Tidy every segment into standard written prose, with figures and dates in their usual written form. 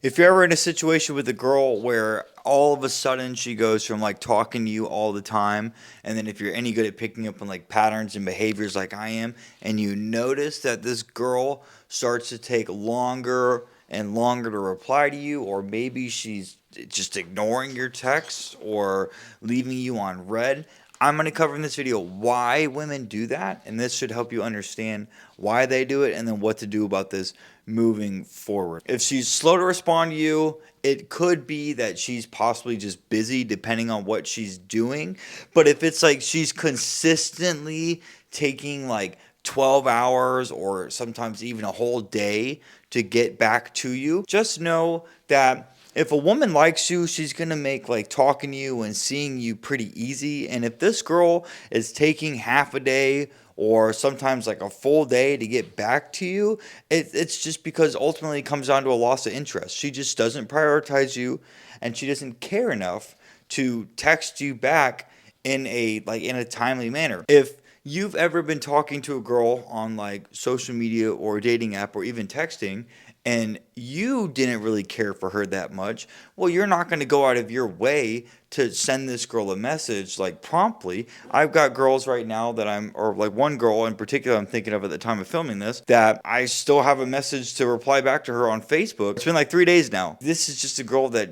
If you're ever in a situation with a girl where all of a sudden she goes from like talking to you all the time, and then if you're any good at picking up on like patterns and behaviors like I am, and you notice that this girl starts to take longer and longer to reply to you, or maybe she's just ignoring your texts or leaving you on red, I'm going to cover in this video why women do that, and this should help you understand why they do it and then what to do about this moving forward. If she's slow to respond to you, it could be that she's possibly just busy depending on what she's doing. But if it's like she's consistently taking like 12 hours or sometimes even a whole day to get back to you, just know that if a woman likes you, she's going to make like talking to you and seeing you pretty easy. And if this girl is taking half a day or sometimes like a full day to get back to you, it's just because ultimately it comes down to a loss of interest. She just doesn't prioritize you and she doesn't care enough to text you back in a timely manner. If you've ever been talking to a girl on like social media or a dating app or even texting and you didn't really care for her that much, well, you're not going to go out of your way to send this girl a message like promptly. I've got girls right now that or like one girl in particular I'm thinking of at the time of filming this, that I still have a message to reply back to her on Facebook. It's been like 3 days now. This is just a girl that,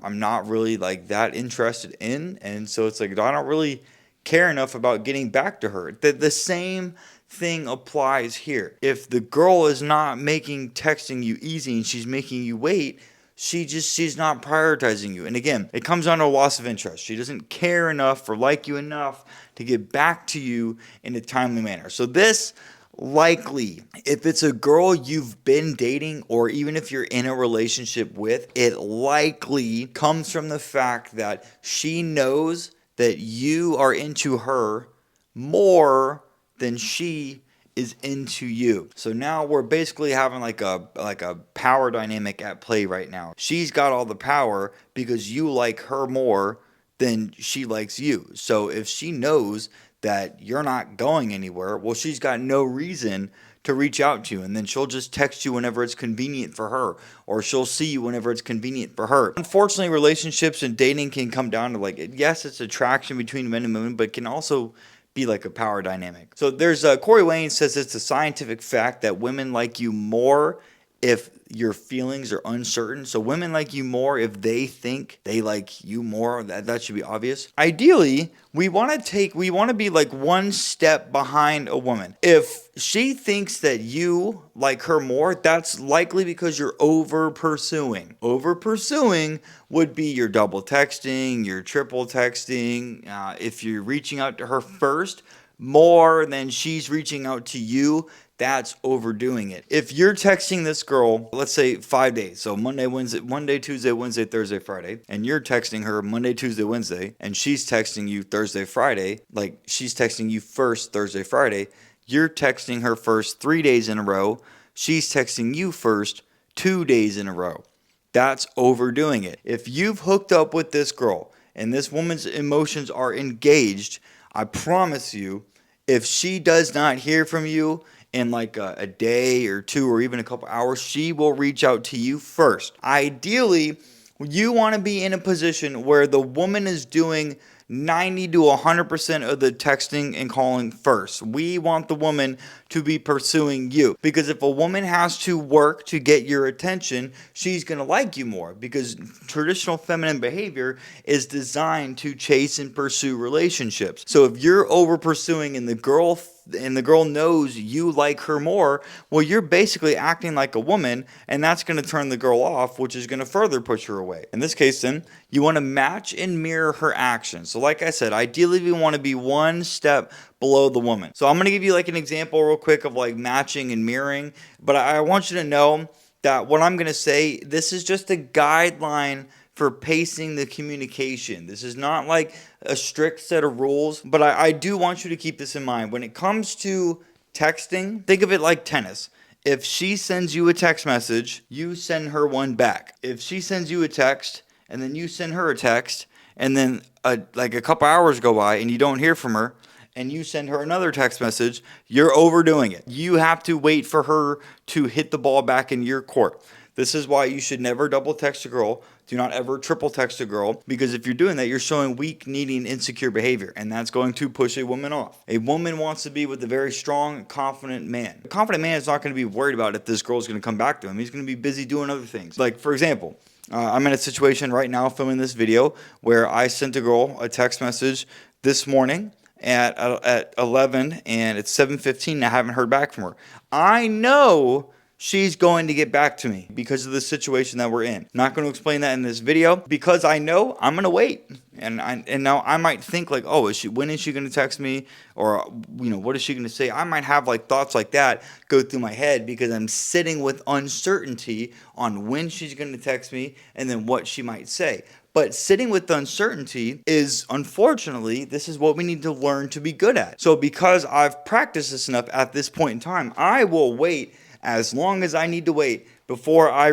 I'm not really like that interested in. And so it's like, I don't really care enough about getting back to her. The same thing applies here. If the girl is not making texting you easy and she's making you wait, she's not prioritizing you. And again, it comes down to a loss of interest. She doesn't care enough or like you enough to get back to you in a timely manner. So this likely, if it's a girl you've been dating or even if you're in a relationship with, it likely comes from the fact that she knows that you are into her more than she is into you. So now we're basically having like a power dynamic at play right now. She's got all the power because you like her more than she likes you. So if she knows that you're not going anywhere, well, she's got no reason to reach out to you, and then she'll just text you whenever it's convenient for her, or she'll see you whenever it's convenient for her. Unfortunately, relationships and dating can come down to like, yes, it's attraction between men and women, but it can also be like a power dynamic. So there's Corey Wayne says it's a scientific fact that women like you more if your feelings are uncertain. So women like you more if they think they like you more. That should be obvious. Ideally, we want to be like one step behind a woman. If she thinks that you like her more, that's likely because you're over pursuing. Over pursuing would be your double texting, your triple texting. If you're reaching out to her first more than she's reaching out to you, that's overdoing it. If you're texting this girl, let's say 5 days, so Monday, Tuesday, Wednesday, Thursday, Friday, and you're texting her Monday, Tuesday, Wednesday, and she's texting you Thursday, Friday, like she's texting you first Thursday, Friday, you're texting her first 3 days in a row, she's texting you first 2 days in a row. That's overdoing it. If you've hooked up with this girl and this woman's emotions are engaged, I promise you, if she does not hear from you in like a day or two or even a couple hours, she will reach out to you first. Ideally, you want to be in a position where the woman is doing 90 to 100% of the texting and calling first. We want the woman to be pursuing you, because if a woman has to work to get your attention, she's going to like you more, because traditional feminine behavior is designed to chase and pursue relationships. So if you're over pursuing and the girl knows you like her more, well, you're basically acting like a woman, and that's going to turn the girl off, which is going to further push her away. In this case, then, you want to match and mirror her actions. So like I said, ideally we want to be one step below the woman. So I'm going to give you like an example real quick of like matching and mirroring, but I want you to know that what I'm going to say, this is just a guideline for pacing the communication. This is not like a strict set of rules, but I do want you to keep this in mind. When it comes to texting, think of it like tennis. If she sends you a text message, you send her one back. If she sends you a text and then you send her a text, and then like a couple hours go by and you don't hear from her, and you send her another text message, you're overdoing it. You have to wait for her to hit the ball back in your court. This is why you should never double text a girl. Do not ever triple text a girl, because if you're doing that, you're showing weak, needy, and insecure behavior, and that's going to push a woman off. A woman wants to be with a very strong, confident man. A confident man is not going to be worried about if this girl is going to come back to him. He's going to be busy doing other things. Like, for example, I'm in a situation right now filming this video where I sent a girl a text message this morning at 11, and it's 7:15, and I haven't heard back from her. I know she's going to get back to me because of the situation that we're in. Not going to explain that in this video because I know I'm going to wait. And now I might think like, oh, when is she going to text me? Or, what is she going to say? I might have like thoughts like that go through my head because I'm sitting with uncertainty on when she's going to text me and then what she might say. But sitting with uncertainty is, unfortunately, this is what we need to learn to be good at. So because I've practiced this enough at this point in time, I will wait as long as I need to wait before I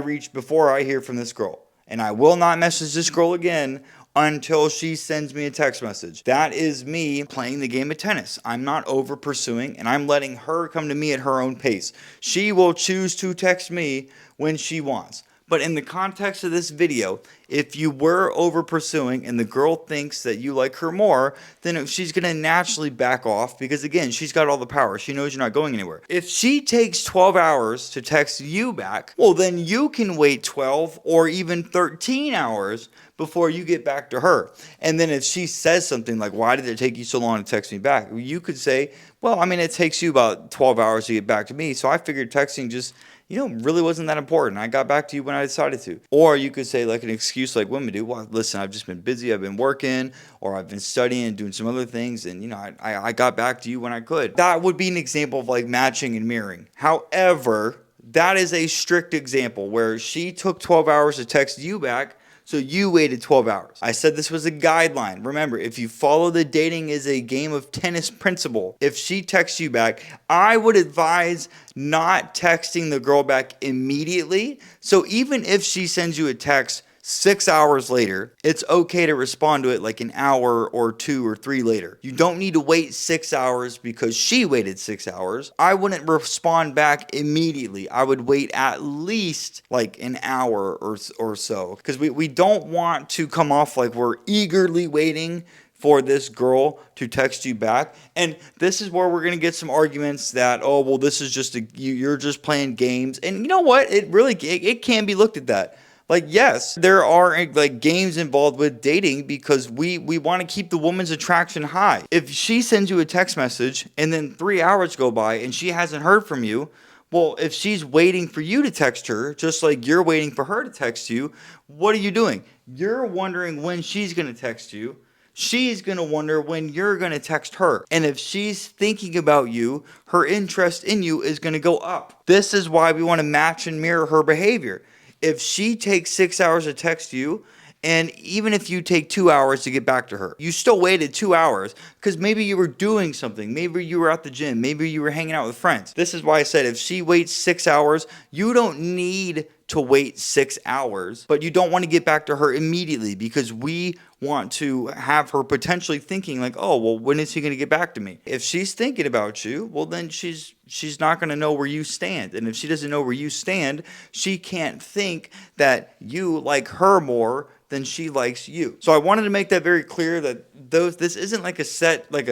hear from this girl. And I will not message this girl again until she sends me a text message. That is me playing the game of tennis. I'm not over pursuing, and I'm letting her come to me at her own pace. She will choose to text me when she wants. But in the context of this video, if you were over pursuing and the girl thinks that you like her more, then she's going to naturally back off because, again, she's got all the power. She knows you're not going anywhere. If she takes 12 hours to text you back, well, then you can wait 12 or even 13 hours before you get back to her. And then if she says something like, why did it take you so long to text me back? You could say, well, it takes you about 12 hours to get back to me, so I figured texting just really wasn't that important. I got back to you when I decided to. Or you could say like an excuse like women do. Well, listen, I've just been busy. I've been working, or I've been studying and doing some other things. And, I got back to you when I could. That would be an example of like matching and mirroring. However, that is a strict example where she took 12 hours to text you back, so you waited 12 hours. I said this was a guideline. Remember, if you follow the dating is a game of tennis principle, if she texts you back, I would advise not texting the girl back immediately. So even if she sends you a text 6 hours later, it's okay to respond to it like an hour or 2 or 3 later. You don't need to wait 6 hours because she waited 6 hours. I wouldn't respond back immediately. I would wait at least like an hour or so, because we don't want to come off like we're eagerly waiting for this girl to text you back. And this is where we're going to get some arguments that, oh, well, this is just you're just playing games. And you know what? It can be looked at that. Like, yes, there are like games involved with dating because we want to keep the woman's attraction high. If she sends you a text message and then 3 hours go by and she hasn't heard from you, well, if she's waiting for you to text her, just like you're waiting for her to text you, what are you doing? You're wondering when she's going to text you. She's going to wonder when you're going to text her. And if she's thinking about you, her interest in you is going to go up. This is why we want to match and mirror her behavior. If she takes 6 hours to text you, and even if you take 2 hours to get back to her, you still waited 2 hours because maybe you were doing something. Maybe you were at the gym. Maybe you were hanging out with friends. This is why I said if she waits 6 hours, you don't need to wait 6 hours, but you don't want to get back to her immediately because we want to have her potentially thinking like, oh, well, when is he going to get back to me? If she's thinking about you, well, then she's not going to know where you stand. And if she doesn't know where you stand, she can't think that you like her more than she likes you. So I wanted to make that very clear that this isn't like a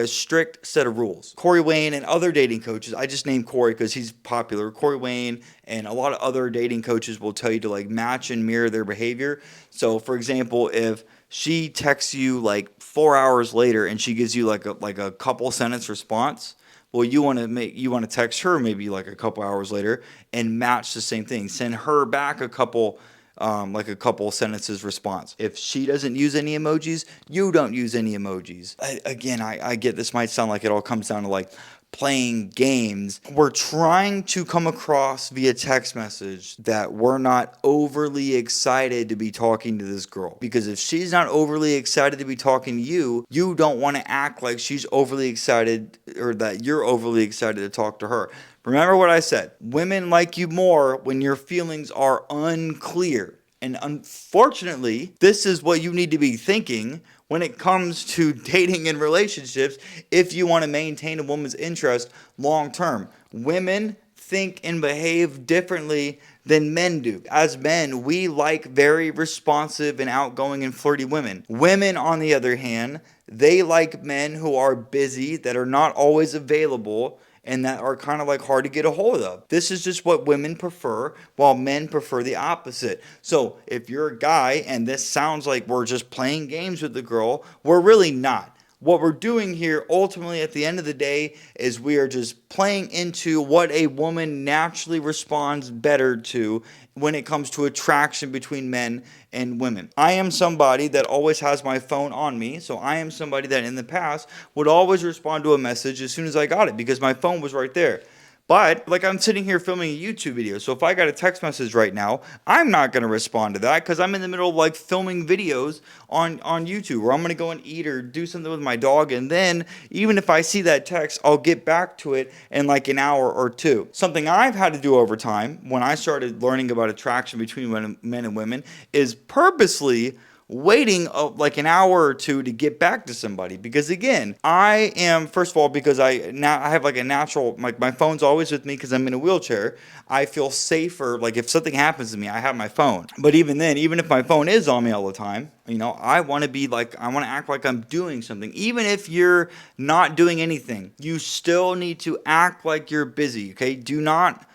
strict set of rules. Corey Wayne and other dating coaches, I just named Corey because he's popular. Corey Wayne and a lot of other dating coaches will tell you to like match and mirror their behavior. So for example, if she texts you like 4 hours later and she gives you like a couple sentence response, well, you want to text her maybe like a couple hours later and match the same thing. Send her back a couple sentences response. If she doesn't use any emojis, you don't use any emojis. I get this might sound like it all comes down to like playing games. We're trying to come across via text message that we're not overly excited to be talking to this girl. Because if she's not overly excited to be talking to you, you don't want to act like she's overly excited or that you're overly excited to talk to her. Remember what I said. Women like you more when your feelings are unclear. And unfortunately, this is what you need to be thinking when it comes to dating and relationships if you want to maintain a woman's interest long term. Women think and behave differently than men do. As men, we like very responsive and outgoing and flirty women. Women, on the other hand, they like men who are busy, that are not always available, and that are kind of like hard to get a hold of. This is just what women prefer, while men prefer the opposite. So if you're a guy and this sounds like we're just playing games with the girl, we're really not. What we're doing here ultimately at the end of the day is we are just playing into what a woman naturally responds better to when it comes to attraction between men and women. I am somebody that always has my phone on me, so I am somebody that in the past would always respond to a message as soon as I got it because my phone was right there. But, like, I'm sitting here filming a YouTube video, so if I got a text message right now, I'm not going to respond to that because I'm in the middle of, like, filming videos on YouTube, or I'm going to go and eat or do something with my dog, and then, even if I see that text, I'll get back to it in, like, an hour or two. Something I've had to do over time, when I started learning about attraction between men and women, is purposely waiting like an hour or two to get back to somebody, because again, I am, first of all, because I have like a natural, like my phone's always with me because I'm in a wheelchair. I feel safer, like if something happens to me, I have my phone. But even then, even if my phone is on me all the time, you know, I want to be like, I want to act like I'm doing something. Even if you're not doing anything, you still need to act like you're busy, okay? Do not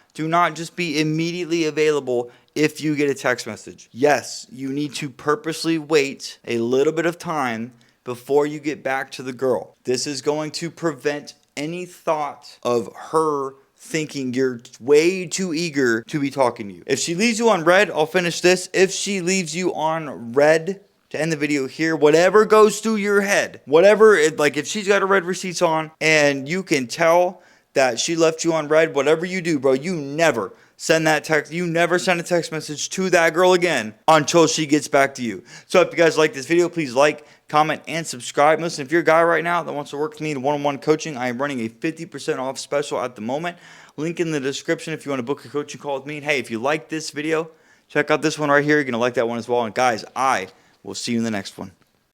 just be immediately available if you get a text message. Yes, you need to purposely wait a little bit of time before you get back to the girl. This is going to prevent any thought of her thinking you're way too eager to be talking to you. If she leaves you on red, I'll finish this. If she leaves you on red, to end the video here, whatever goes through your head, like if she's got her red receipts on and you can tell that she left you on red, whatever you do, bro, you never send that text. You never send a text message to that girl again until she gets back to you. So if you guys like this video, please like, comment, and subscribe. Listen, if you're a guy right now that wants to work with me in one-on-one coaching, I am running a 50% off special at the moment. Link in the description if you want to book a coaching call with me. And hey, if you like this video, check out this one right here. You're going to like that one as well. And guys, I will see you in the next one.